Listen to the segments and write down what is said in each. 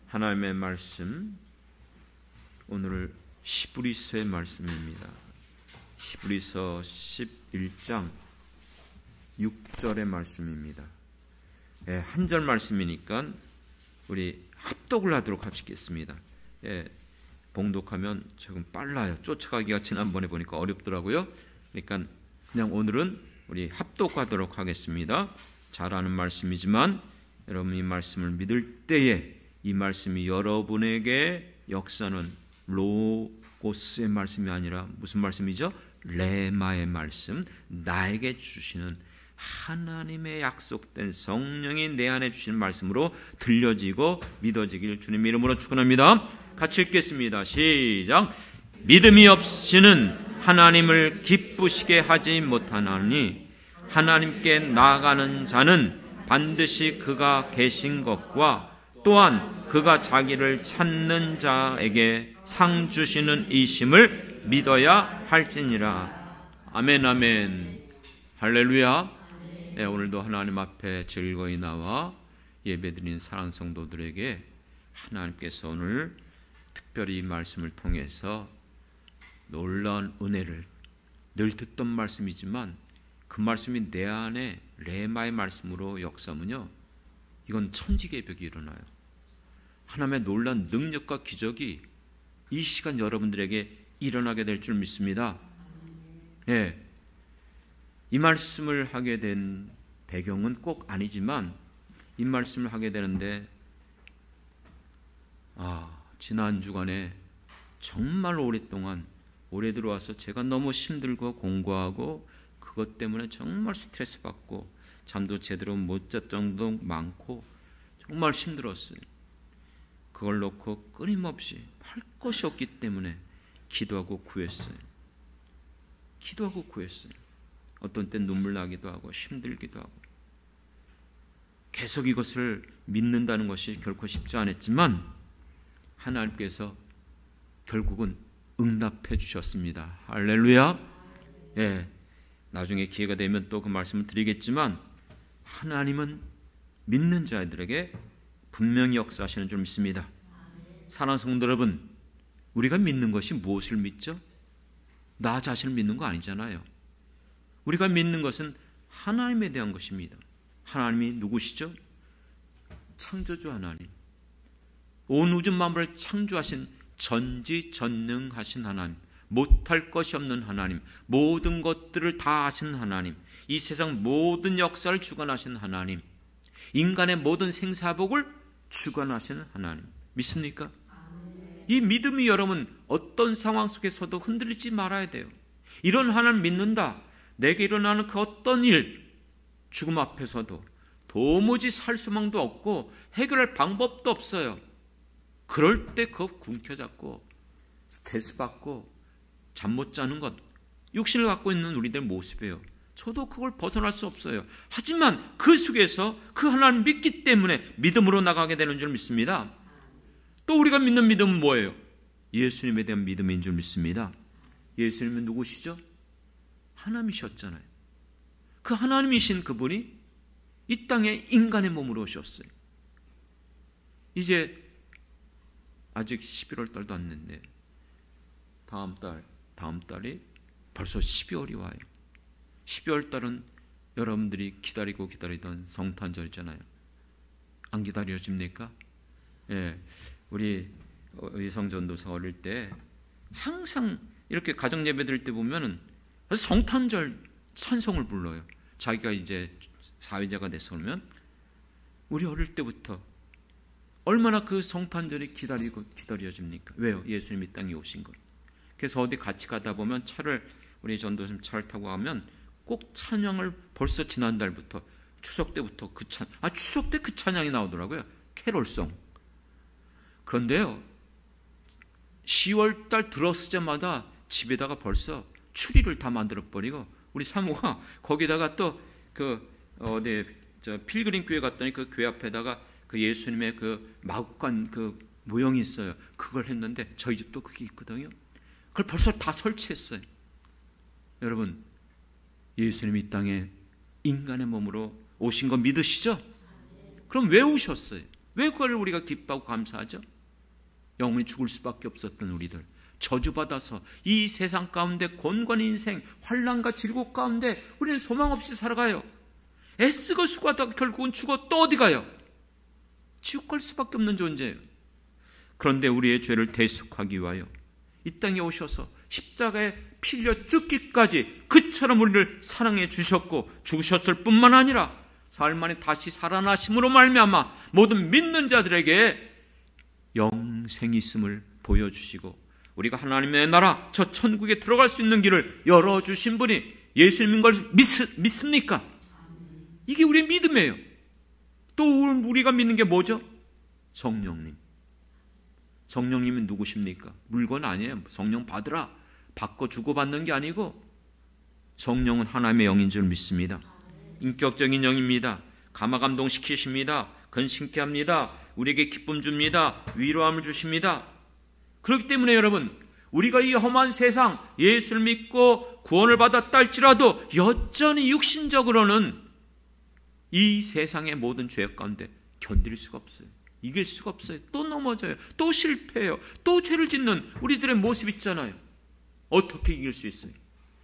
하나님의 말씀, 오늘 히브리서의 말씀입니다. 히브리서 11장 6절의 말씀입니다. 한 절 말씀이니까 우리 합독을 하도록 하시겠습니다. 봉독하면 조금 빨라요. 쫓아가기가 지난번에 보니까 어렵더라고요. 그러니까 그냥 오늘은 우리 합독하도록 하겠습니다. 잘 아는 말씀이지만 여러분 이 말씀을 믿을 때에 이 말씀이 여러분에게 역사는 로고스의 말씀이 아니라 무슨 말씀이죠? 레마의 말씀, 나에게 주시는 하나님의 약속된 성령이 내 안에 주시는 말씀으로 들려지고 믿어지길 주님 이름으로 축원합니다. 같이 읽겠습니다. 시작. 믿음이 없이는 하나님을 기쁘시게 하지 못하나니 하나님께 나아가는 자는 반드시 그가 계신 것과 또한 그가 자기를 찾는 자에게 상 주시는 이심을 믿어야 할지니라. 아멘 아멘 할렐루야. 오늘도 하나님 앞에 즐거이 나와 예배드리는 사랑하는 성도들에게 하나님께서 오늘 특별히 이 말씀을 통해서 놀라운 은혜를, 늘 듣던 말씀이지만 그 말씀이 내 안에 레마의 말씀으로 역사하면요, 이건 천지개벽이 일어나요. 하나님의 놀라운 능력과 기적이 이 시간 여러분들에게 일어나게 될 줄 믿습니다. 이 말씀을 하게 된 배경은 꼭 아니지만 이 말씀을 하게 되는데 지난 주간에 정말 오랫동안 올해 들어와서 제가 너무 힘들고 공부하고 그것 때문에 정말 스트레스 받고 잠도 제대로 못 잤 정도 많고 정말 힘들었어요. 그걸 놓고 끊임없이 할 것이 없기 때문에 기도하고 구했어요. 어떤 땐 눈물 나기도 하고 힘들기도 하고 계속 이것을 믿는다는 것이 결코 쉽지 않았지만 하나님께서 결국은 응답해 주셨습니다. 할렐루야. 나중에 기회가 되면 또 그 말씀을 드리겠지만 하나님은 믿는 자들에게 분명히 역사하시는 줄 믿습니다. 사랑하는 성도 여러분, 우리가 믿는 것이 무엇을 믿죠? 나 자신을 믿는 거 아니잖아요. 우리가 믿는 것은 하나님에 대한 것입니다. 하나님이 누구시죠? 창조주 하나님, 온 우주 만물을 창조하신 전지전능하신 하나님, 못할 것이 없는 하나님, 모든 것들을 다 아시는 하나님, 이 세상 모든 역사를 주관하신 하나님, 인간의 모든 생사복을 주관하시는 하나님, 믿습니까? 이 믿음이 여러분 어떤 상황 속에서도 흔들리지 말아야 돼요. 이런 하나님 믿는다. 내게 일어나는 그 어떤 일, 죽음 앞에서도 도무지 살 수망도 없고 해결할 방법도 없어요. 그럴 때 그거 굶켜잡고 스트레스 받고 잠 못 자는 것, 육신을 갖고 있는 우리들 모습이에요. 저도 그걸 벗어날 수 없어요. 하지만 그 속에서 그 하나님 믿기 때문에 믿음으로 나가게 되는 줄 믿습니다. 또 우리가 믿는 믿음은 뭐예요? 예수님에 대한 믿음인 줄 믿습니다. 예수님은 누구시죠? 하나님이셨잖아요. 그 하나님이신 그분이 이 땅에 인간의 몸으로 오셨어요. 이제 아직 11월 달도 안 됐는데 다음 달이 벌써 12월이 와요. 12월 달은 여러분들이 기다리던 성탄절이잖아요. 안 기다려집니까? 우리 의성전도사 어릴 때 항상 이렇게 가정 예배 드릴 때 보면은 성탄절 찬송을 불러요. 자기가 이제 사회자가 돼서 그러면 우리 어릴 때부터 얼마나 그 성탄절이 기다려집니까? 왜요? 예수님이 이 땅에 오신 것. 그래서 어디 같이 가다 보면 우리 전도사님 차를 타고 가면 꼭 찬양을 벌써 지난달부터 추석 때부터 추석 때 그 찬양이 나오더라고요. 캐롤송. 그런데요, 10월 달 들어서자마자 집에다가 벌써 추리를 다 만들어버리고 우리 사모가 거기다가 또 필그림 교회 갔더니 그 교회 앞에다가 그 예수님의 그 마구간 그 모형이 있어요. 그걸 했는데 저희 집도 그게 있거든요. 그걸 벌써 다 설치했어요. 여러분, 예수님이 이 땅에 인간의 몸으로 오신 거 믿으시죠? 그럼 왜 오셨어요? 왜 그걸 우리가 기뻐하고 감사하죠? 영원히 죽을 수밖에 없었던 우리들, 저주받아서 이 세상 가운데 곤고한 인생, 환난과 질곡 가운데 우리는 소망 없이 살아가요. 애쓰고 수고하다가 결국은 죽어 또 어디 가요? 지옥 갈 수밖에 없는 존재예요. 그런데 우리의 죄를 대속하기 위하여 이 땅에 오셔서 십자가에 필려 죽기까지 그처럼 우리를 사랑해 주셨고 죽으셨을 뿐만 아니라 사흘 만에 다시 살아나심으로 말미암아 모든 믿는 자들에게 영생이 있음을 보여주시고 우리가 하나님의 나라 저 천국에 들어갈 수 있는 길을 열어주신 분이 예수님인 걸 믿습니까? 이게 우리의 믿음이에요. 또 우리가 믿는 게 뭐죠? 성령님. 성령님은 누구십니까? 물건 아니에요. 성령 받으라. 받고 주고받는 게 아니고 성령은 하나님의 영인 줄 믿습니다. 인격적인 영입니다. 감화감동시키십니다. 근심케 합니다. 우리에게 기쁨 줍니다. 위로함을 주십니다. 그렇기 때문에 여러분, 우리가 이 험한 세상 예수를 믿고 구원을 받았다 할지라도 여전히 육신적으로는 이 세상의 모든 죄악 가운데 견딜 수가 없어요. 이길 수가 없어요. 또 넘어져요. 또 실패해요. 또 죄를 짓는 우리들의 모습 있잖아요. 어떻게 이길 수 있어요?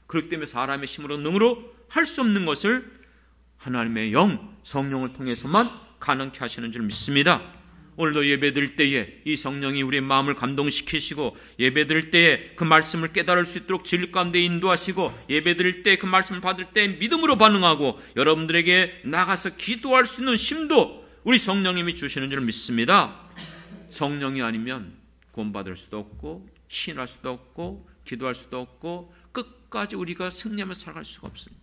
그렇기 때문에 사람의 힘으로 능으로 할 수 없는 것을 하나님의 영, 성령을 통해서만 가능케 하시는 줄 믿습니다. 오늘도 예배드릴 때에 이 성령이 우리의 마음을 감동시키시고 예배드릴 때에 그 말씀을 깨달을 수 있도록 진리 가운데 인도하시고 예배드릴 때 그 말씀을 받을 때 믿음으로 반응하고 여러분들에게 나가서 기도할 수 있는 힘도 우리 성령님이 주시는 줄 믿습니다. 성령이 아니면 구원받을 수도 없고 신할 수도 없고 기도할 수도 없고 끝까지 우리가 승리하며 살아갈 수가 없습니다.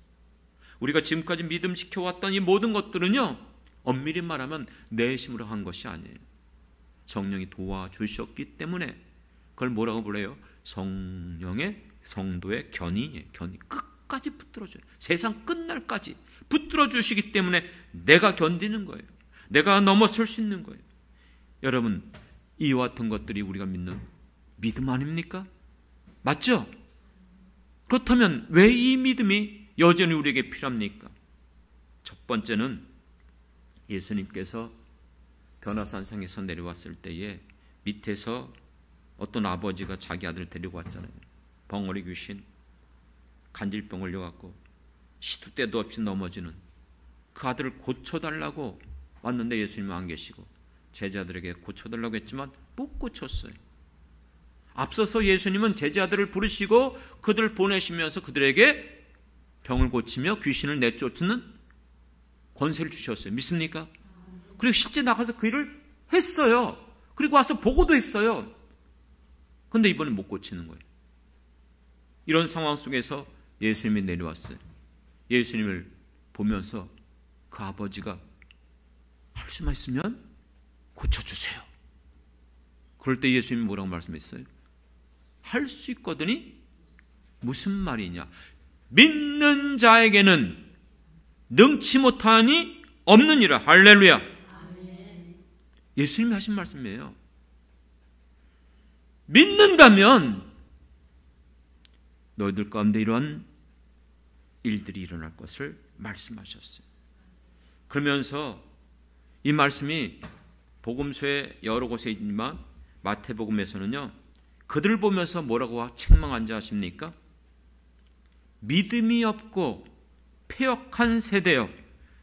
우리가 지금까지 믿음 지켜왔던 이 모든 것들은요, 엄밀히 말하면 내 힘으로 한 것이 아니에요. 성령이 도와주셨기 때문에 그걸 뭐라고 불러요? 성령의 성도의 견인이에요. 견인. 끝까지 붙들어줘요. 세상 끝날까지 붙들어주시기 때문에 내가 견디는 거예요. 내가 넘어설 수 있는 거예요. 여러분, 이와 같은 것들이 우리가 믿는 믿음 아닙니까? 맞죠? 그렇다면 왜 이 믿음이 여전히 우리에게 필요합니까? 첫 번째는 예수님께서 변화산상에서 내려왔을 때에 밑에서 어떤 아버지가 자기 아들을 데리고 왔잖아요. 벙어리 귀신, 간질병 걸려갖고 시도 때도 없이 넘어지는 그 아들을 고쳐달라고 왔는데 예수님은 안 계시고 제자들에게 고쳐달라고 했지만 못 고쳤어요. 앞서서 예수님은 제자들을 부르시고 그들을 보내시면서 그들에게 병을 고치며 귀신을 내쫓는 권세를 주셨어요. 믿습니까? 그리고 실제 나가서 그 일을 했어요. 그리고 와서 보고도 했어요. 그런데 이번엔 못 고치는 거예요. 이런 상황 속에서 예수님이 내려왔어요. 예수님을 보면서 그 아버지가 할 수만 있으면 고쳐주세요. 그럴 때 예수님이 뭐라고 말씀했어요? 할 수 있거든이 무슨 말이냐? 믿는 자에게는 능치 못하니 없느니라. 할렐루야. 예수님이 하신 말씀이에요. 믿는다면 너희들 가운데 이러한 일들이 일어날 것을 말씀하셨어요. 그러면서 이 말씀이 복음서에 여러 곳에 있지만 마태복음에서는요, 그들을 보면서 뭐라고 책망한지 아십니까? 믿음이 없고 패역한 세대여,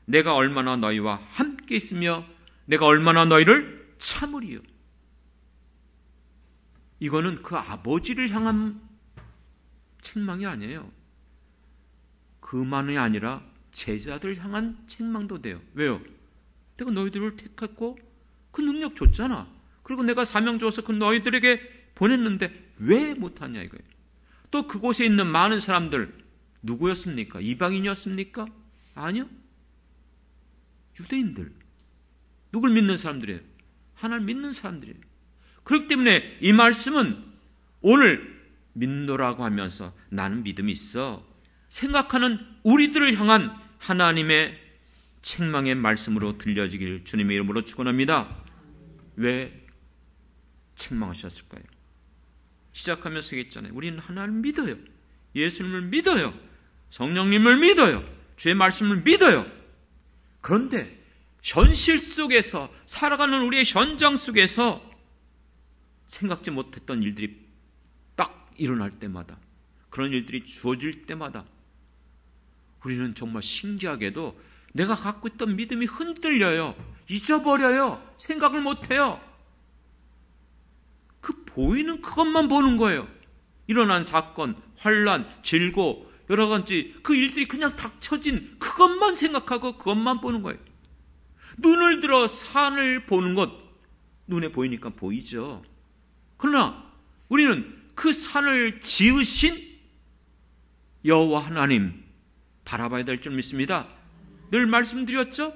내가 얼마나 너희와 함께 있으며 내가 얼마나 너희를 참으리요. 이거는 그 아버지를 향한 책망이 아니에요. 그만이 아니라 제자들 향한 책망도 돼요. 왜요? 내가 너희들을 택했고 그 능력 줬잖아. 그리고 내가 사명 줘서 그 너희들에게 보냈는데 왜 못하냐 이거예요. 또 그곳에 있는 많은 사람들 누구였습니까? 이방인이었습니까? 아니요. 유대인들. 누굴 믿는 사람들이에요? 하나님 믿는 사람들이에요. 그렇기 때문에 이 말씀은 오늘 믿노라고 하면서 나는 믿음이 있어 생각하는 우리들을 향한 하나님의 책망의 말씀으로 들려지길 주님의 이름으로 축원합니다. 왜 책망하셨을까요? 시작하면서 얘기했잖아요. 우리는 하나님을 믿어요. 예수님을 믿어요. 성령님을 믿어요. 주의 말씀을 믿어요. 그런데 현실 속에서 살아가는 우리의 현장 속에서 생각지 못했던 일들이 딱 일어날 때마다, 그런 일들이 주어질 때마다 우리는 정말 신기하게도 내가 갖고 있던 믿음이 흔들려요. 잊어버려요. 생각을 못해요. 그 보이는 그것만 보는 거예요. 일어난 사건, 환란, 질고 여러 가지 그 일들이 그냥 닥쳐진 그것만 생각하고 그것만 보는 거예요. 눈을 들어 산을 보는 것, 눈에 보이니까 보이죠. 그러나 우리는 그 산을 지으신 여호와 하나님 바라봐야 될 줄 믿습니다. 늘 말씀드렸죠?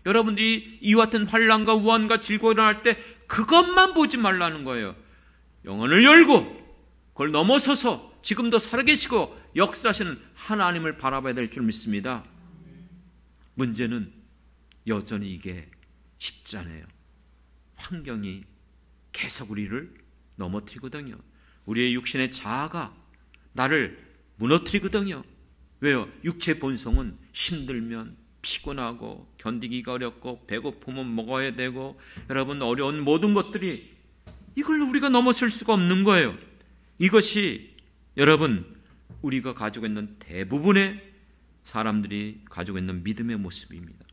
여러분들이 이와 같은 환란과 우환과 질고 일어날 때 그것만 보지 말라는 거예요. 영혼을 열고 그걸 넘어서서 지금도 살아계시고 역사하시는 하나님을 바라봐야 될 줄 믿습니다. 문제는 여전히 이게 쉽지 않아요. 환경이 계속 우리를 넘어뜨리거든요. 우리의 육신의 자아가 나를 무너뜨리거든요. 왜요? 육체 본성은 힘들면 피곤하고 견디기가 어렵고 배고프면 먹어야 되고 여러분 어려운 모든 것들이 이걸 우리가 넘어설 수가 없는 거예요. 이것이 여러분 우리가 가지고 있는 대부분의 사람들이 가지고 있는 믿음의 모습입니다.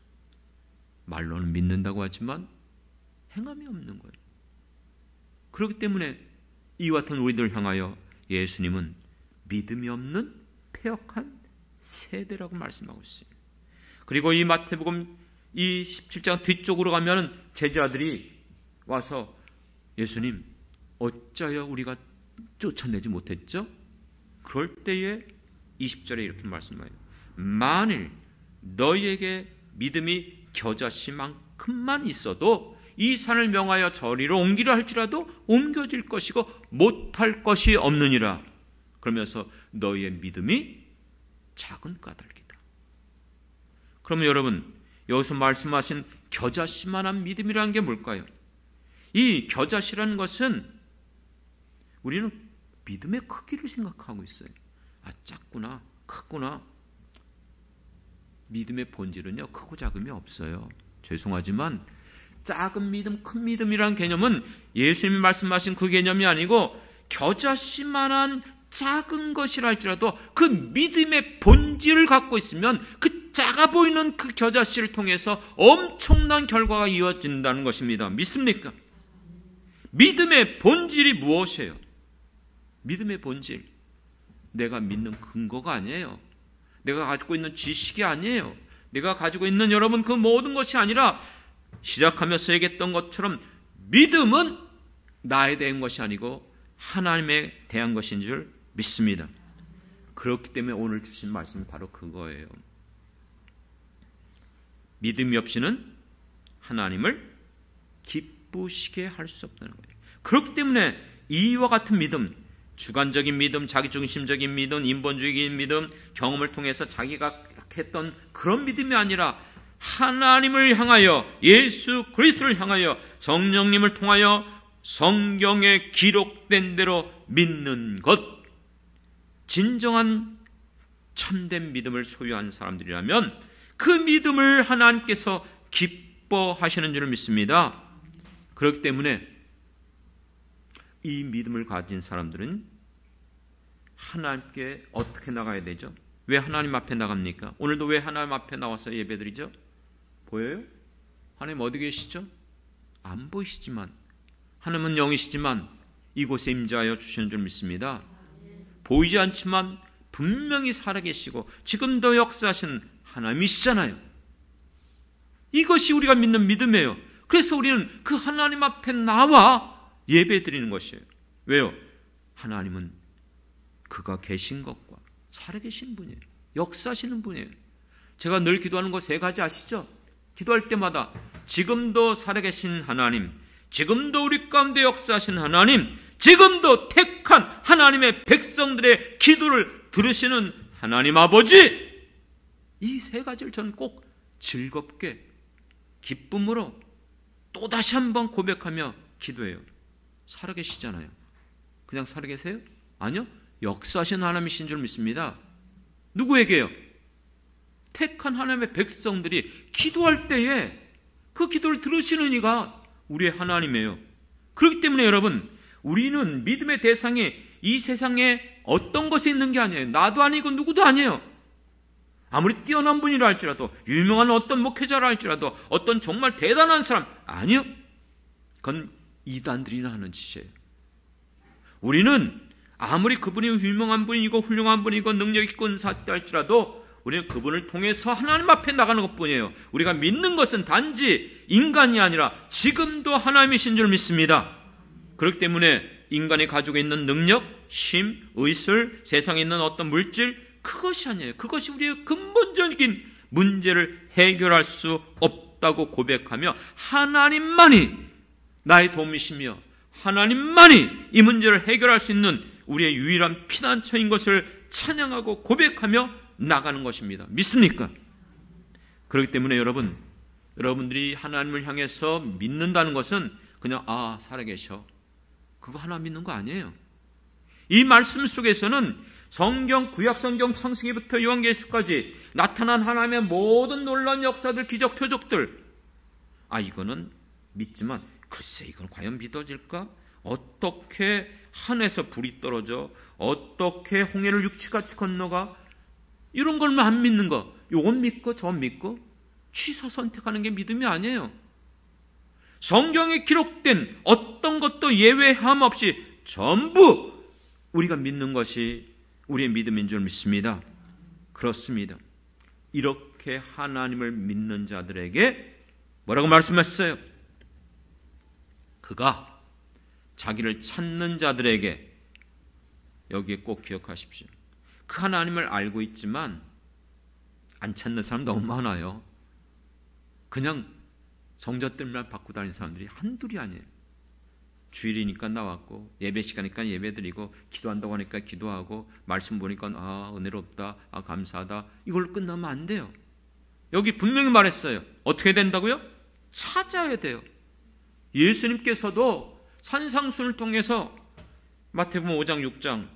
말로는 믿는다고 하지만 행함이 없는 거예요. 그렇기 때문에 이와 같은 우리들 향하여 예수님은 믿음이 없는 패역한 세대라고 말씀하고 있어요. 그리고 이 마태복음 이 17장 뒤쪽으로 가면 제자들이 와서 예수님 어찌하여 우리가 쫓아내지 못했죠? 그럴 때에 20절에 이렇게 말씀해요. 만일 너희에게 믿음이 겨자씨만큼만 있어도 이 산을 명하여 저리로 옮기려 할지라도 옮겨질 것이고 못할 것이 없느니라. 그러면서 너희의 믿음이 작은 까닭이다. 그러면 여러분 여기서 말씀하신 겨자씨만한 믿음이라는 게 뭘까요? 이 겨자씨라는 것은 우리는 믿음의 크기를 생각하고 있어요. 아, 작구나, 크구나. 믿음의 본질은요, 크고 작음이 없어요. 죄송하지만 작은 믿음, 큰 믿음이라는 개념은 예수님이 말씀하신 그 개념이 아니고 겨자씨만한 작은 것이라 할지라도 그 믿음의 본질을 갖고 있으면 그 작아 보이는 그 겨자씨를 통해서 엄청난 결과가 이어진다는 것입니다. 믿습니까? 믿음의 본질이 무엇이에요? 믿음의 본질. 내가 믿는 근거가 아니에요. 내가 가지고 있는 지식이 아니에요. 내가 가지고 있는 여러분 그 모든 것이 아니라 시작하면서 얘기했던 것처럼 믿음은 나에 대한 것이 아니고 하나님에 대한 것인 줄 믿습니다. 그렇기 때문에 오늘 주신 말씀은 바로 그거예요. 믿음이 없이는 하나님을 기쁘시게 할 수 없다는 거예요. 그렇기 때문에 이와 같은 믿음, 주관적인 믿음, 자기중심적인 믿음, 인본주의적인 믿음, 경험을 통해서 자기가 이렇게 했던 그런 믿음이 아니라 하나님을 향하여, 예수 그리스도를 향하여, 성령님을 통하여 성경에 기록된 대로 믿는 것, 진정한 참된 믿음을 소유한 사람들이라면 그 믿음을 하나님께서 기뻐하시는 줄 믿습니다. 그렇기 때문에 이 믿음을 가진 사람들은 하나님께 어떻게 나가야 되죠? 왜 하나님 앞에 나갑니까? 오늘도 왜 하나님 앞에 나와서 예배드리죠? 보여요? 하나님 어디 계시죠? 안 보이시지만 하나님은 영이시지만 이곳에 임재하여 주시는 줄 믿습니다. 보이지 않지만 분명히 살아계시고 지금도 역사하시는 하나님이시잖아요. 이것이 우리가 믿는 믿음이에요. 그래서 우리는 그 하나님 앞에 나와 예배드리는 것이에요. 왜요? 하나님은 그가 계신 것과 살아계신 분이에요. 역사하시는 분이에요. 제가 늘 기도하는 거 3가지 아시죠? 기도할 때마다 지금도 살아계신 하나님, 지금도 우리 가운데 역사하신 하나님, 지금도 택한 하나님의 백성들의 기도를 들으시는 하나님 아버지, 이 3가지를 저는 꼭 즐겁게 기쁨으로 또다시 한번 고백하며 기도해요. 살아계시잖아요. 그냥 살아계세요? 아니요. 역사하신 하나님이신 줄 믿습니다. 누구에게요? 택한 하나님의 백성들이 기도할 때에 그 기도를 들으시는 이가 우리의 하나님이에요. 그렇기 때문에 여러분, 우리는 믿음의 대상이 이 세상에 어떤 것이 있는 게 아니에요. 나도 아니고 누구도 아니에요. 아무리 뛰어난 분이라 할지라도, 유명한 어떤 목회자라 할지라도, 어떤 정말 대단한 사람, 아니요. 그건 이단들이나 하는 짓이에요. 우리는 아무리 그분이 유명한 분이고 훌륭한 분이고 능력 있고 은사있다 할지라도 우리는 그분을 통해서 하나님 앞에 나가는 것뿐이에요. 우리가 믿는 것은 단지 인간이 아니라 지금도 하나님이신 줄 믿습니다. 그렇기 때문에 인간이 가지고 있는 능력, 힘, 의술, 세상에 있는 어떤 물질, 그것이 아니에요. 그것이 우리의 근본적인 문제를 해결할 수 없다고 고백하며 하나님만이 나의 도움이시며 하나님만이 이 문제를 해결할 수 있는 우리의 유일한 피난처인 것을 찬양하고 고백하며 나가는 것입니다. 믿습니까? 그렇기 때문에 여러분들이 하나님을 향해서 믿는다는 것은 그냥 살아계셔, 그거 하나 믿는 거 아니에요. 이 말씀 속에서는 성경, 구약성경 창세기부터 요한계시까지 나타난 하나님의 모든 놀라운 역사들, 기적, 표적들, 이거는 믿지만 글쎄 이건 과연 믿어질까? 어떻게 하늘에서 불이 떨어져? 어떻게 홍해를 육지같이 건너가? 이런 걸만 안 믿는 거, 요건 믿고 저건 믿고 취사 선택하는 게 믿음이 아니에요. 성경에 기록된 어떤 것도 예외함 없이 전부 우리가 믿는 것이 우리의 믿음인 줄 믿습니다. 그렇습니다. 이렇게 하나님을 믿는 자들에게 뭐라고 말씀하셨어요? 그가 자기를 찾는 자들에게, 여기에 꼭 기억하십시오. 그 하나님을 알고 있지만 안 찾는 사람 너무 많아요. 그냥 성전들만 받고 다니는 사람들이 한둘이 아니에요. 주일이니까 나왔고, 예배 시간이니까 예배 드리고, 기도한다고 하니까 기도하고, 말씀 보니까 은혜롭다, 감사하다, 이걸로 끝나면 안 돼요. 여기 분명히 말했어요. 어떻게 된다고요? 찾아야 돼요. 예수님께서도 산상순을 통해서 마태복음 5장 6장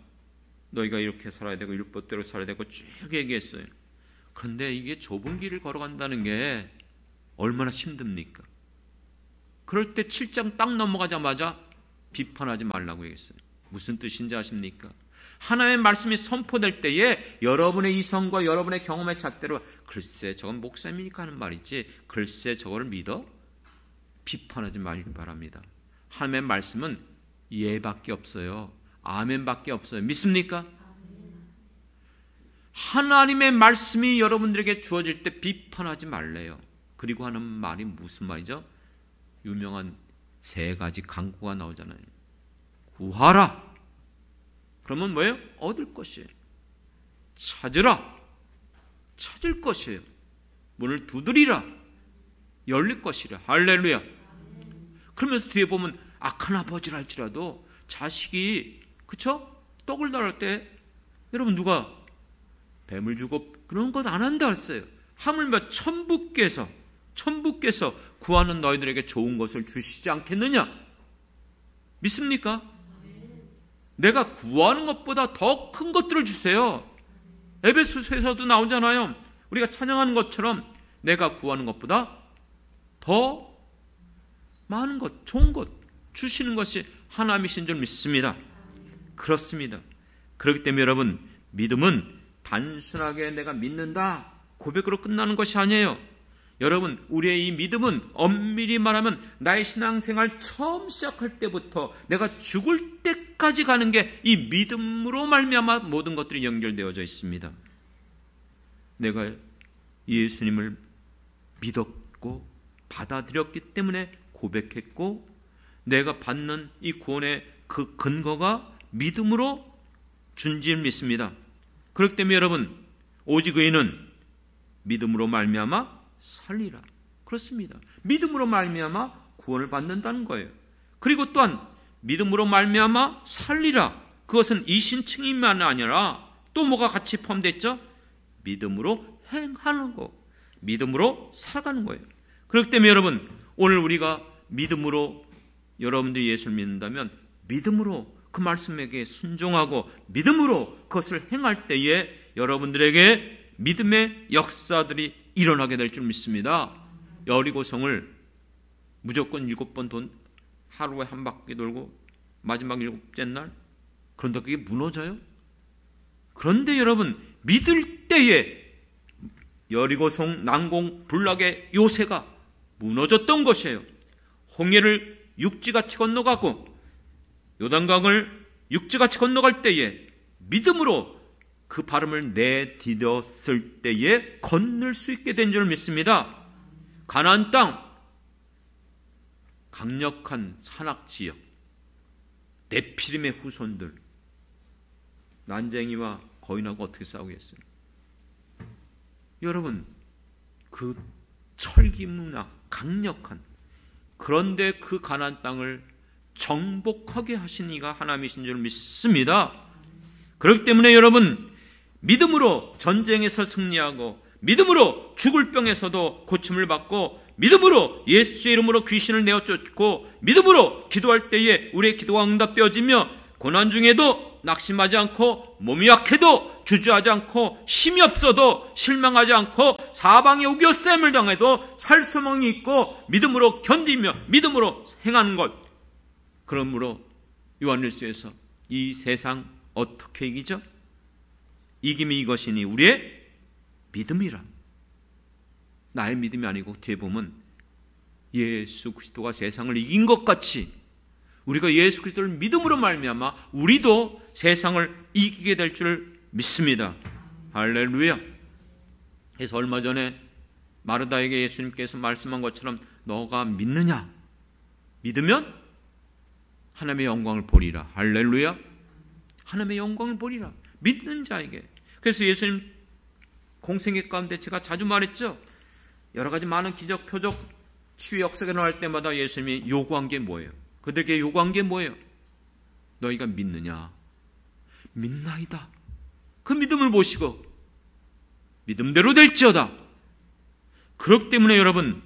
너희가 이렇게 살아야 되고 율법대로 살아야 되고 쭉 얘기했어요. 그런데 이게 좁은 길을 걸어간다는 게 얼마나 힘듭니까? 그럴 때 7장 딱 넘어가자마자 비판하지 말라고 얘기했어요. 무슨 뜻인지 아십니까? 하나님의 말씀이 선포될 때에 여러분의 이성과 여러분의 경험의 잣대로 글쎄 저건 목사님이니까 하는 말이지, 글쎄 저거를 믿어? 비판하지 말기 바랍니다. 하나님의 말씀은 예밖에 없어요. 아멘밖에 없어요. 믿습니까? 하나님의 말씀이 여러분들에게 주어질 때 비판하지 말래요. 그리고 하는 말이 무슨 말이죠? 유명한 3가지 강구가 나오잖아요. 구하라. 그러면 뭐예요? 얻을 것이에요. 찾으라. 찾을 것이에요. 문을 두드리라. 열릴 것이라. 할렐루야. 그러면서 뒤에 보면 악한 아버지라 할지라도 자식이, 그쵸? 떡을 달을 때 여러분 누가 뱀을 주고 그런 것 안 한다 했어요. 하물며 천부께서 구하는 너희들에게 좋은 것을 주시지 않겠느냐? 믿습니까? 내가 구하는 것보다 더 큰 것들을 주세요. 에베소서에서도 나오잖아요. 우리가 찬양하는 것처럼 내가 구하는 것보다 더 많은 것, 좋은 것 주시는 것이 하나님이신 줄 믿습니다. 그렇습니다. 그렇기 때문에 여러분, 믿음은 단순하게 내가 믿는다 고백으로 끝나는 것이 아니에요. 여러분, 우리의 이 믿음은 엄밀히 말하면 나의 신앙생활 처음 시작할 때부터 내가 죽을 때까지 가는 게 이 믿음으로 말미암아 모든 것들이 연결되어져 있습니다. 내가 예수님을 믿었고 받아들였기 때문에 고백했고, 내가 받는 이 구원의 그 근거가 믿음으로 준지를 믿습니다. 그렇기 때문에 여러분, 오직 의인은 믿음으로 말미암아 살리라. 그렇습니다. 믿음으로 말미암아 구원을 받는다는 거예요. 그리고 또한 믿음으로 말미암아 살리라. 그것은 이신칭의만 아니라 또 뭐가 같이 포함됐죠? 믿음으로 행하는 거, 믿음으로 살아가는 거예요. 그렇기 때문에 여러분, 오늘 우리가 믿음으로 여러분들이 예수를 믿는다면 믿음으로 그 말씀에게 순종하고 믿음으로 그것을 행할 때에 여러분들에게 믿음의 역사들이 일어나게 될 줄 믿습니다. 여리고성을 무조건 7번 하루에 한 바퀴 돌고 마지막 7째 날, 그런데 그게 무너져요? 그런데 여러분, 믿을 때에 여리고성 난공 불락의 요새가 무너졌던 것이에요. 홍해를 육지같이 건너가고 요단강을 육지같이 건너갈 때에 믿음으로 그 발음을 내디뎠을 때에 건널 수 있게 된 줄 믿습니다. 가나안 땅, 강력한 산악지역, 네피림의 후손들, 난쟁이와 거인하고 어떻게 싸우겠어요? 여러분, 그 철기문화 강력한, 그런데 그 가나안 땅을 정복하게 하신 이가 하나님이신 줄 믿습니다. 그렇기 때문에 여러분, 믿음으로 전쟁에서 승리하고 믿음으로 죽을 병에서도 고침을 받고 믿음으로 예수의 이름으로 귀신을 내어쫓고 믿음으로 기도할 때에 우리의 기도가 응답되어지며 고난 중에도 낙심하지 않고 몸이 약해도 주저하지 않고 힘이 없어도 실망하지 않고 사방에 우겨싸임을 당해도 살 소망이 있고 믿음으로 견디며 믿음으로 행하는 것. 그러므로 요한일서에서 이 세상 어떻게 이기죠? 이김이 이것이니 우리의 믿음이라. 나의 믿음이 아니고 뒤에 보면 예수 그리스도가 세상을 이긴 것 같이 우리가 예수 그리스도를 믿음으로 말미암아 우리도 세상을 이기게 될 줄 믿습니다. 할렐루야. 그래서 얼마 전에 마르다에게 예수님께서 말씀한 것처럼 너가 믿느냐? 믿으면 하나님의 영광을 보리라. 할렐루야. 하나님의 영광을 보리라. 믿는 자에게. 그래서 예수님 공생애 가운데 제가 자주 말했죠. 여러 가지 많은 기적, 표적, 치유 역사가 일어날 때마다 예수님이 요구한 게 뭐예요? 그들에게 요구한 게 뭐예요? 너희가 믿느냐? 믿나이다. 그 믿음을 보시고 믿음대로 될지어다. 그렇기 때문에 여러분,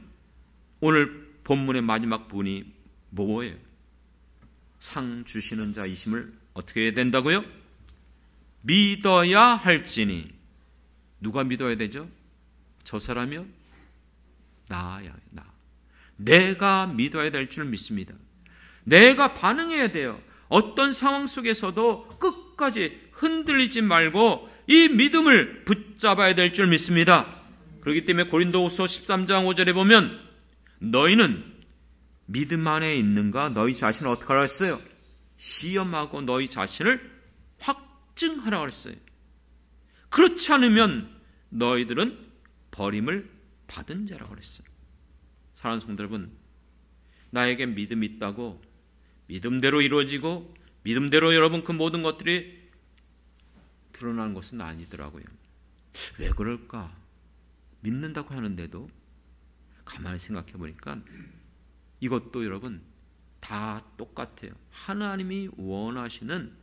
오늘 본문의 마지막 부분이 뭐예요? 상 주시는 자이심을 어떻게 해야 된다고요? 믿어야 할지니. 누가 믿어야 되죠? 저 사람이요? 나야, 나. 내가 믿어야 될 줄 믿습니다. 내가 반응해야 돼요. 어떤 상황 속에서도 끝까지 흔들리지 말고 이 믿음을 붙잡아야 될 줄 믿습니다. 그렇기 때문에 고린도후서 13장 5절에 보면 너희는 믿음 안에 있는가? 너희 자신을 어떻게 하라 했어요? 시험하고 너희 자신을 확증하라 그랬어요. 그렇지 않으면 너희들은 버림을 받은 자라고 그랬어요. 사랑하는 성도 여러분, 나에게 믿음이 있다고 믿음대로 이루어지고 믿음대로 여러분 그 모든 것들이 드러나는 것은 아니더라고요. 왜 그럴까? 믿는다고 하는데도 가만히 생각해 보니까 이것도 여러분 다 똑같아요. 하나님이 원하시는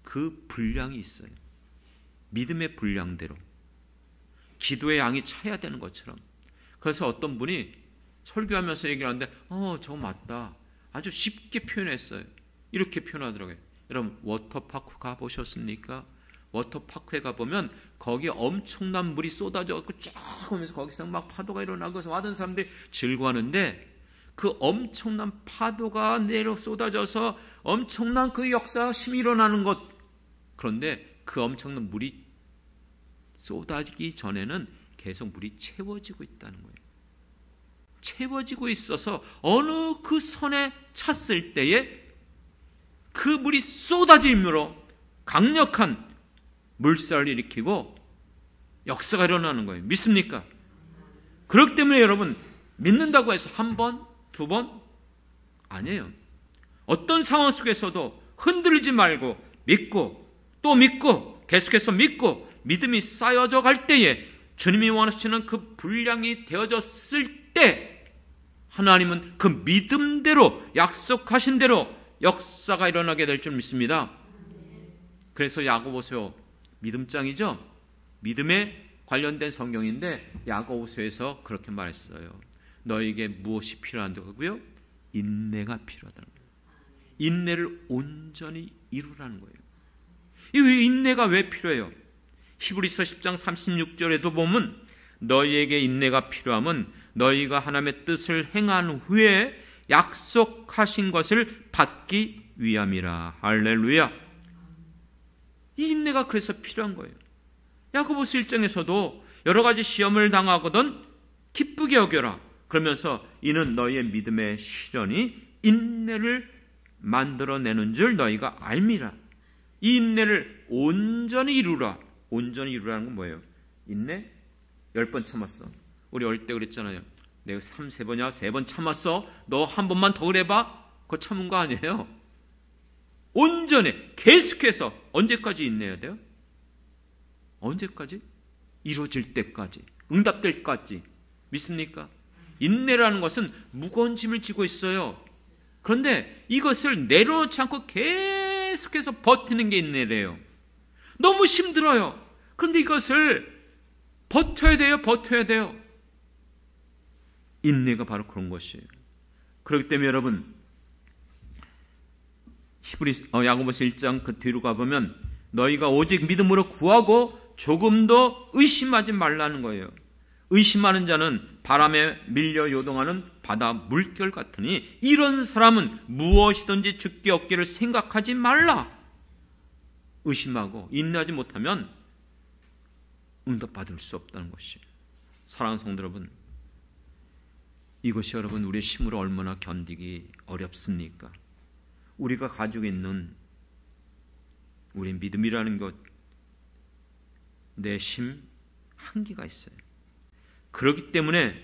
그 분량이 있어요. 믿음의 분량대로 기도의 양이 차야 되는 것처럼. 그래서 어떤 분이 설교하면서 얘기를 하는데 저거 맞다. 아주 쉽게 표현했어요. 이렇게 표현하더라고요. 여러분 워터파크 가보셨습니까? 워터파크에 가보면 거기에 엄청난 물이 쏟아져서 쫙 오면서 거기서 막 파도가 일어나고 와던 사람들이 즐거워하는데 그 엄청난 파도가 내려 쏟아져서 엄청난 그 역사 힘이 일어나는 것. 그런데 그 엄청난 물이 쏟아지기 전에는 계속 물이 채워지고 있다는 거예요. 채워지고 있어서 어느 그 선에 찼을 때에 그 물이 쏟아짐으로 강력한 물살을 일으키고 역사가 일어나는 거예요. 믿습니까? 그렇기 때문에 여러분 믿는다고 해서 한 번, 두 번 아니에요. 어떤 상황 속에서도 흔들리지 말고 믿고 또 믿고 계속해서 믿고 믿음이 쌓여져 갈 때에 주님이 원하시는 그 분량이 되어졌을 때 하나님은 그 믿음대로 약속하신 대로 역사가 일어나게 될 줄 믿습니다. 그래서 야고보서 믿음장이죠. 믿음에 관련된 성경인데 야고보서에서 그렇게 말했어요. 너에게 무엇이 필요한다고요? 인내가 필요하다는 거예요. 인내를 온전히 이루라는 거예요. 이 인내가 왜 필요해요? 히브리서 10장 36절에도 보면 너희에게 인내가 필요하면 너희가 하나님의 뜻을 행한 후에 약속하신 것을 받기 위함이라. 할렐루야. 이 인내가 그래서 필요한 거예요. 야고보서 1장에서도 여러 가지 시험을 당하거든 기쁘게 여겨라. 그러면서 이는 너희의 믿음의 실현이 인내를 만들어내는 줄 너희가 알미라. 이 인내를 온전히 이루라. 온전히 이루라는 건 뭐예요? 인내? 10번 참았어. 우리 어릴 때 그랬잖아요. 내가 3-4번이야 3번 참았어. 너 한 번만 더 그래봐. 그거 참은 거 아니에요. 온전히 계속해서 언제까지 인내해야 돼요? 언제까지? 이루어질 때까지, 응답될 때까지. 믿습니까? 인내라는 것은 무거운 짐을 지고 있어요. 그런데 이것을 내려놓지 않고 계속해서 버티는 게 인내래요. 너무 힘들어요. 그런데 이것을 버텨야 돼요. 버텨야 돼요. 인내가 바로 그런 것이에요. 그렇기 때문에 여러분, 야고보서 1장 그 뒤로 가보면 너희가 오직 믿음으로 구하고 조금도 의심하지 말라는 거예요. 의심하는 자는 바람에 밀려 요동하는 바다 물결 같으니 이런 사람은 무엇이든지 죽게 얻기를 생각하지 말라. 의심하고 인내하지 못하면 응답받을 수 없다는 것이에요. 사랑하는 성도 여러분, 이것이 여러분 우리의 힘으로 얼마나 견디기 어렵습니까? 우리가 가지고 있는 우리 믿음이라는 것, 내 힘 한계가 있어요. 그렇기 때문에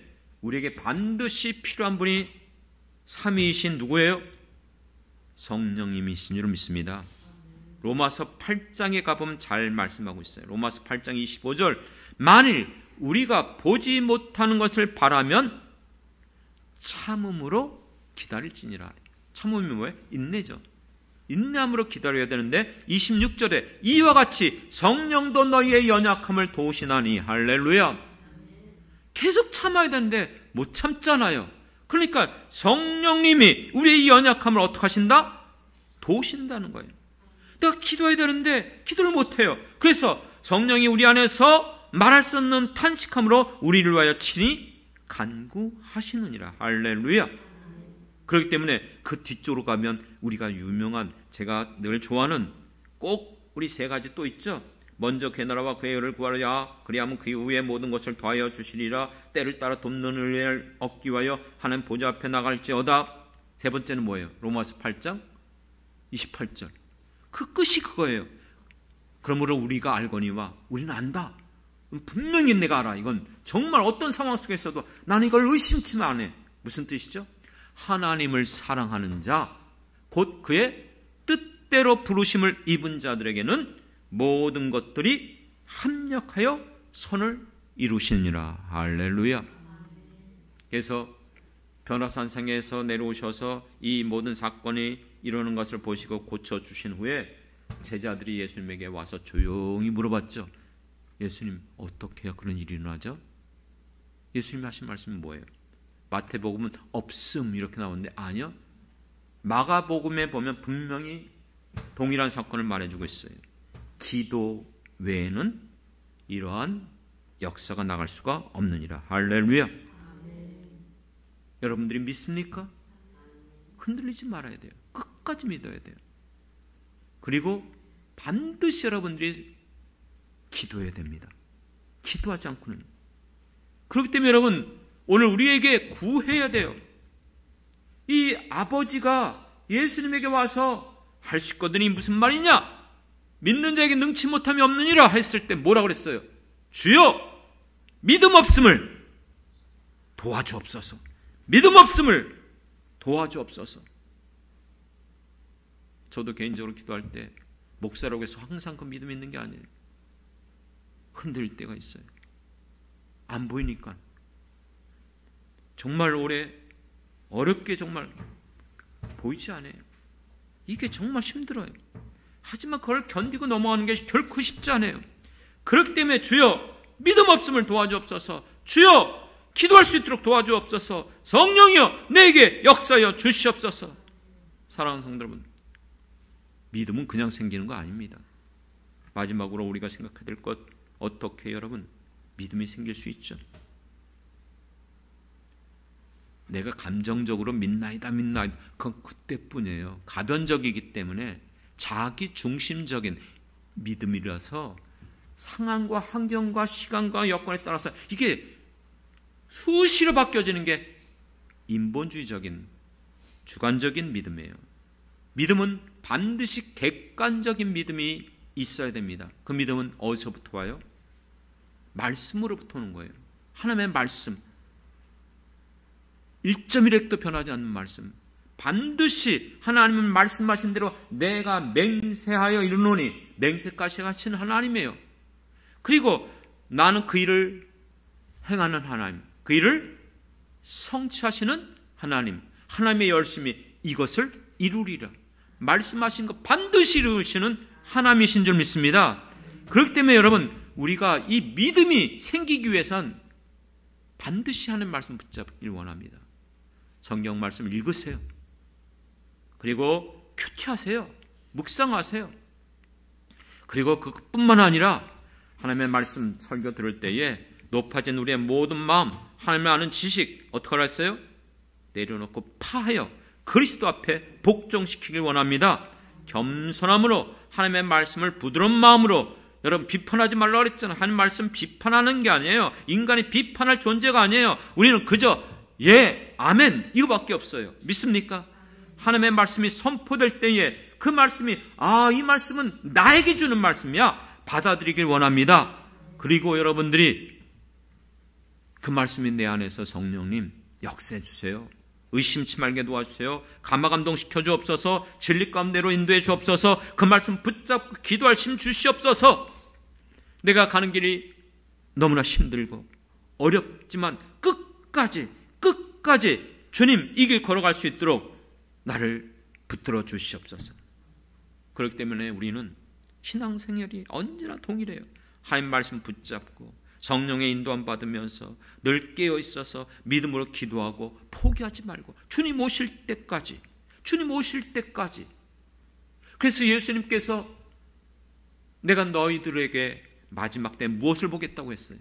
우리에게 반드시 필요한 분이 삼위이신 누구예요? 성령님이신 줄 믿습니다. 로마서 8장에 가보면 잘 말씀하고 있어요. 로마서 8장 25절, 만일 우리가 보지 못하는 것을 바라면 참음으로 기다릴지니라. 참음이 뭐예요? 인내죠. 인내함으로 기다려야 되는데 26절에 이와 같이 성령도 너희의 연약함을 도우시나니. 할렐루야. 계속 참아야 되는데 못 참잖아요. 그러니까 성령님이 우리의 연약함을 어떻게 하신다? 도우신다는 거예요. 내가 기도해야 되는데 기도를 못해요. 그래서 성령이 우리 안에서 말할 수 없는 탄식함으로 우리를 위하여 친히 간구하시느니라. 할렐루야. 그렇기 때문에 그 뒤쪽으로 가면 우리가 유명한, 제가 늘 좋아하는 꼭 우리 3가지 또 있죠. 먼저 그의 나라와 그의 의를 구하라. 그리하면 그 이후에 모든 것을 더하여 주시리라. 때를 따라 돕는 은혜를 얻기 위하여 하나님 보좌 앞에 나갈지어다. 3번째는 뭐예요? 로마서 8장 28절. 그 끝이 그거예요. 그러므로 우리가 알거니와, 우리는 안다. 분명히 내가 알아. 이건 정말 어떤 상황 속에서도 나는 이걸 의심치면 안 해. 무슨 뜻이죠? 하나님을 사랑하는 자, 곧 그의 뜻대로 부르심을 입은 자들에게는 모든 것들이 합력하여 선을 이루시니라. 할렐루야. 그래서 변화산상에서 내려오셔서 이 모든 사건이 이러는 것을 보시고 고쳐주신 후에 제자들이 예수님에게 와서 조용히 물어봤죠. 예수님, 어떻게 해야 그런 일이 일어나죠? 예수님이 하신 말씀은 뭐예요? 마태복음은 없음 이렇게 나오는데 아니요. 마가복음에 보면 분명히 동일한 사건을 말해주고 있어요. 기도 외에는 이러한 역사가 나갈 수가 없느니라. 할렐루야. 여러분들이 믿습니까? 흔들리지 말아야 돼요. 끝까지 믿어야 돼요. 그리고 반드시 여러분들이 기도해야 됩니다. 기도하지 않고는. 그렇기 때문에 여러분, 오늘 우리에게 구해야 돼요. 이 아버지가 예수님에게 와서 할 수 있거든이 무슨 말이냐? 믿는 자에게 능치 못함이 없느니라 했을 때 뭐라 그랬어요? 주여, 믿음 없음을 도와주옵소서. 믿음 없음을 도와주옵소서. 저도 개인적으로 기도할 때 목사라고 해서 항상 그 믿음이 있는 게 아니에요. 흔들릴 때가 있어요. 안 보이니까. 정말 오래 어렵게 정말 보이지 않아요. 이게 정말 힘들어요. 하지만 그걸 견디고 넘어가는 게 결코 쉽지 않아요. 그렇기 때문에 주여 믿음 없음을 도와주옵소서. 주여 기도할 수 있도록 도와주옵소서. 성령이여 내게 역사하여 주시옵소서. 사랑하는 성도 여러분, 믿음은 그냥 생기는 거 아닙니다. 마지막으로 우리가 생각해야 될 것, 어떻게 여러분 믿음이 생길 수 있죠? 내가 감정적으로 믿나이다. 그건 그때뿐이에요. 가변적이기 때문에 자기 중심적인 믿음이라서 상황과 환경과 시간과 여건에 따라서 이게 수시로 바뀌어지는 게 인본주의적인 주관적인 믿음이에요. 믿음은 반드시 객관적인 믿음이 있어야 됩니다. 그 믿음은 어디서부터 와요? 말씀으로부터 오는 거예요. 하나님의 말씀, 1.1핵도 변하지 않는 말씀, 반드시 하나님은 말씀하신 대로 내가 맹세하여 이르노니, 맹세까지 하신 하나님이에요. 그리고 나는 그 일을 행하는 하나님, 그 일을 성취하시는 하나님, 하나님의 열심히 이것을 이루리라. 말씀하신 것 반드시 이루시는 하나님이신 줄 믿습니다. 그렇기 때문에 여러분, 우리가 이 믿음이 생기기 위해선 반드시 하는 말씀 붙잡기를 원합니다. 성경 말씀 읽으세요. 그리고 큐티하세요. 묵상하세요. 그리고 그뿐만 아니라 하나님의 말씀 설교 들을 때에 높아진 우리의 모든 마음, 하나님을 아는 지식 어떻게 하라 했어요? 내려놓고 파하여 그리스도 앞에 복종시키길 원합니다. 겸손함으로 하나님의 말씀을 부드러운 마음으로, 여러분 비판하지 말라고 그랬잖아요. 하나님 말씀 비판하는 게 아니에요. 인간이 비판할 존재가 아니에요. 우리는 그저 예, 아멘 이거밖에 없어요. 믿습니까? 하나님의 말씀이 선포될 때에 그 말씀이 이 말씀은 나에게 주는 말씀이야, 받아들이길 원합니다. 그리고 여러분들이 그 말씀이 내 안에서 성령님 역사해 주세요. 의심치 말게 도와주세요. 감화감동시켜 주옵소서. 진리 가운데로 인도해 주옵소서. 그 말씀 붙잡고 기도할 힘 주시옵소서. 내가 가는 길이 너무나 힘들고 어렵지만 끝까지 주님 이 길 걸어갈 수 있도록 나를 붙들어 주시옵소서. 그렇기 때문에 우리는 신앙생활이 언제나 동일해요. 하나님 말씀 붙잡고 성령의 인도함 받으면서 늘 깨어 있어서 믿음으로 기도하고 포기하지 말고 주님 오실 때까지. 그래서 예수님께서 내가 너희들에게 마지막 때 무엇을 보겠다고 했어요?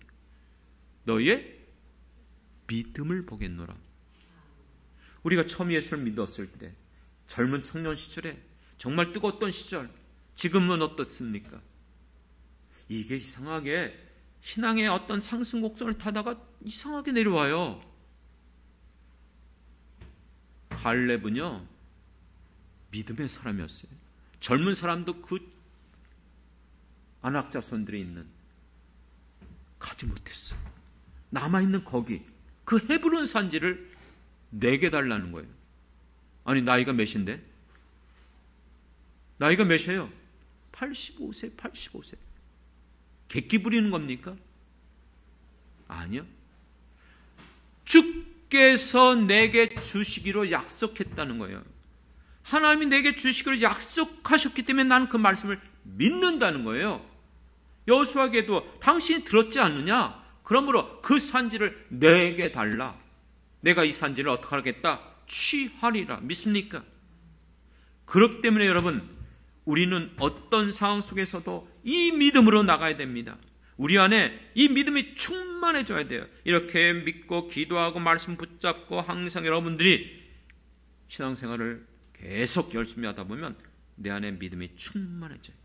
너희의 믿음을 보겠노라. 우리가 처음 예수를 믿었을 때, 젊은 청년 시절에 정말 뜨거웠던 시절, 지금은 어떻습니까? 이게 이상하게 신앙의 어떤 상승 곡선을 타다가 이상하게 내려와요. 갈렙은요, 믿음의 사람이었어요. 젊은 사람도 그 안악자손들이 있는 가지 못했어. 남아있는 거기 그 헤브론 산지를 내게 달라는 거예요. 아니 나이가 몇인데? 나이가 몇이에요? 85세. 객기 부리는 겁니까? 아니요. 주께서 내게 주시기로 약속했다는 거예요. 하나님이 내게 주시기로 약속하셨기 때문에 나는 그 말씀을 믿는다는 거예요. 여호수아에게도 당신이 들었지 않느냐? 그러므로 그 산지를 내게 달라. 내가 이 산지를 어떻게 하겠다? 취하리라. 믿습니까? 그렇기 때문에 여러분, 우리는 어떤 상황 속에서도 이 믿음으로 나가야 됩니다. 우리 안에 이 믿음이 충만해져야 돼요. 이렇게 믿고 기도하고 말씀 붙잡고 항상 여러분들이 신앙생활을 계속 열심히 하다 보면 내 안에 믿음이 충만해져요.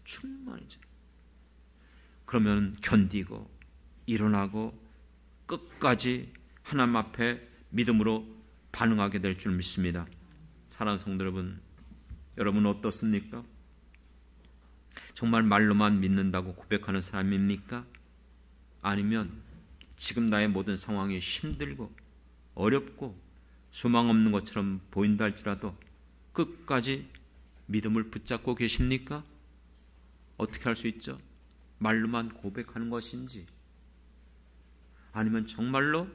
그러면 견디고 일어나고 끝까지 하나님 앞에 믿음으로 반응하게 될 줄 믿습니다. 사랑하는 성도 여러분 어떻습니까? 정말 말로만 믿는다고 고백하는 사람입니까? 아니면 지금 나의 모든 상황이 힘들고 어렵고 소망 없는 것처럼 보인다 할지라도 끝까지 믿음을 붙잡고 계십니까? 어떻게 할 수 있죠? 말로만 고백하는 것인지 아니면 정말로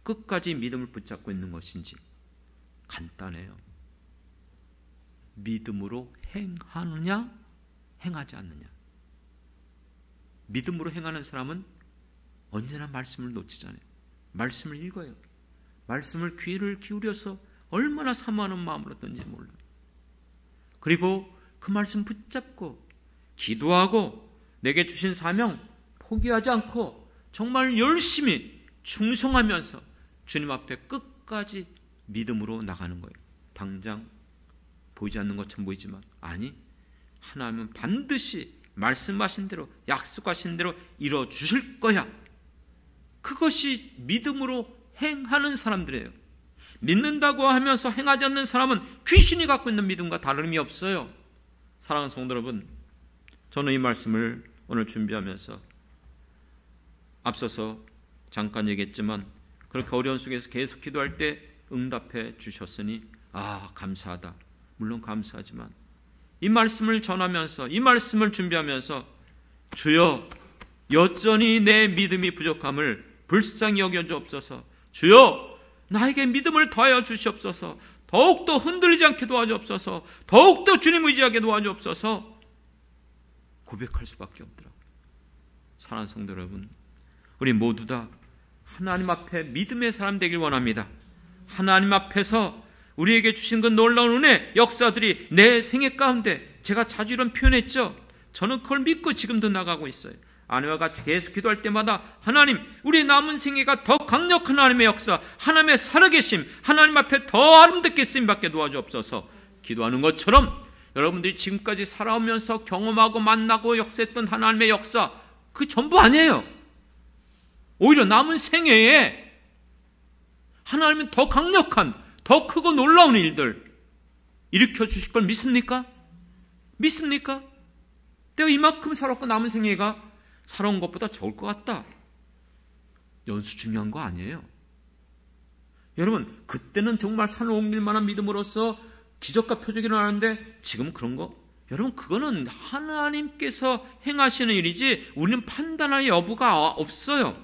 끝까지 믿음을 붙잡고 있는 것인지 간단해요. 믿음으로 행하느냐 행하지 않느냐. 믿음으로 행하는 사람은 언제나 말씀을 놓치잖아요. 말씀을 읽어요. 말씀을 귀를 기울여서 얼마나 사모하는 마음으로 든지 몰라요. 그리고 그 말씀 붙잡고 기도하고 내게 주신 사명 포기하지 않고 정말 열심히 충성하면서 주님 앞에 끝까지 믿음으로 나가는 거예요. 당장 보이지 않는 것처럼 보이지만 아니, 하나님은 반드시 말씀하신 대로, 약속하신 대로 이루어주실 거야. 그것이 믿음으로 행하는 사람들이에요. 믿는다고 하면서 행하지 않는 사람은 귀신이 갖고 있는 믿음과 다름이 없어요. 사랑하는 성도 여러분, 저는 이 말씀을 오늘 준비하면서 앞서서 잠깐 얘기했지만 그렇게 어려운 속에서 계속 기도할 때 응답해 주셨으니 감사하다. 물론 감사하지만 이 말씀을 전하면서, 이 말씀을 준비하면서 주여, 여전히 내 믿음이 부족함을 불쌍히 여겨주옵소서. 주여, 나에게 믿음을 더하여 주시옵소서. 더욱더 흔들리지 않게 도와주옵소서. 더욱더 주님 의지하게 도와주옵소서. 고백할 수밖에 없더라고요. 사랑하는 성도 여러분, 우리 모두 다 하나님 앞에 믿음의 사람 되길 원합니다. 하나님 앞에서 우리에게 주신 그 놀라운 은혜, 역사들이 내 생애 가운데, 제가 자주 이런 표현했죠. 저는 그걸 믿고 지금도 나가고 있어요. 아내와 같이 계속 기도할 때마다 하나님, 우리 남은 생애가 더 강력한 하나님의 역사, 하나님의 살아계심, 하나님 앞에 더 아름답게 쓰임받게 도와주옵소서. 기도하는 것처럼 여러분들이 지금까지 살아오면서 경험하고 만나고 역사했던 하나님의 역사, 그 전부 아니에요. 오히려 남은 생애에 하나님은 더 강력한, 더 크고 놀라운 일들 일으켜 주실 걸 믿습니까? 믿습니까? 내가 이만큼 살았고 남은 생애가 살아온 것보다 적을 것 같다. 연수 중요한 거 아니에요. 여러분, 그때는 정말 산을 옮길 만한 믿음으로써 기적과 표적이 일어나는데 지금 그런 거? 여러분, 그거는 하나님께서 행하시는 일이지 우리는 판단할 여부가 없어요.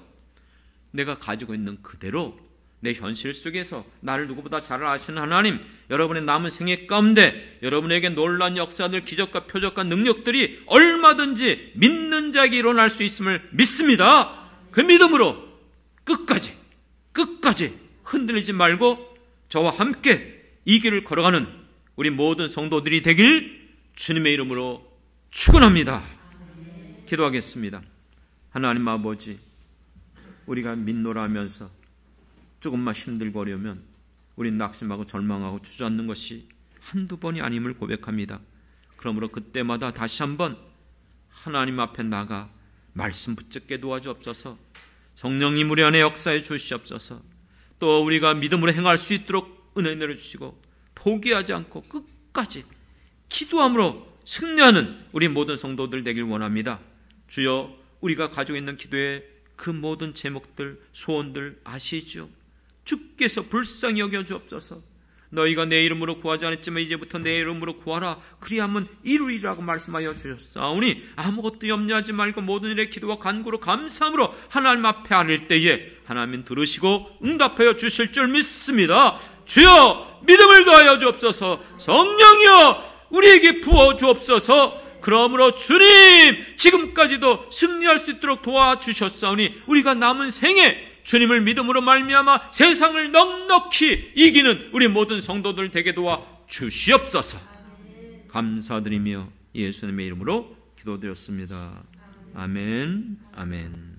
내가 가지고 있는 그대로 내 현실 속에서 나를 누구보다 잘 아시는 하나님, 여러분의 남은 생애 가운데 여러분에게 놀라운 역사들, 기적과 표적과 능력들이 얼마든지 믿는 자에게 일어날 수 있음을 믿습니다. 그 믿음으로 끝까지 흔들리지 말고 저와 함께 이 길을 걸어가는 우리 모든 성도들이 되길 주님의 이름으로 축원합니다. 기도하겠습니다. 하나님 아버지, 우리가 믿노라 하면서 조금만 힘들고 어려우면 우린 낙심하고 절망하고 주저앉는 것이 한두 번이 아님을 고백합니다. 그러므로 그때마다 다시 한번 하나님 앞에 나가 말씀 붙잡게 도와주옵소서. 성령님 우리 안에 역사해 주시옵소서. 또 우리가 믿음으로 행할 수 있도록 은혜 내려주시고 포기하지 않고 끝까지 기도함으로 승리하는 우리 모든 성도들 되길 원합니다. 주여, 우리가 가지고 있는 기도의 그 모든 제목들, 소원들 아시죠? 주께서 불쌍히 여겨 주옵소서. 너희가 내 이름으로 구하지 않았지만 이제부터 내 이름으로 구하라. 그리하면 이루리라고 말씀하여 주셨사오니 아무것도 염려하지 말고 모든 일에 기도와 간구로 감사함으로 하나님 앞에 아뢰을 때에 하나님 들으시고 응답하여 주실 줄 믿습니다. 주여, 믿음을 더하여 주옵소서. 성령이여, 우리에게 부어 주옵소서. 그러므로 주님, 지금까지도 승리할 수 있도록 도와주셨사오니 우리가 남은 생에 주님을 믿음으로 말미암아 세상을 넉넉히 이기는 우리 모든 성도들 되게 도와 주시옵소서. 감사드리며 예수님의 이름으로 기도드렸습니다. 아멘, 아멘.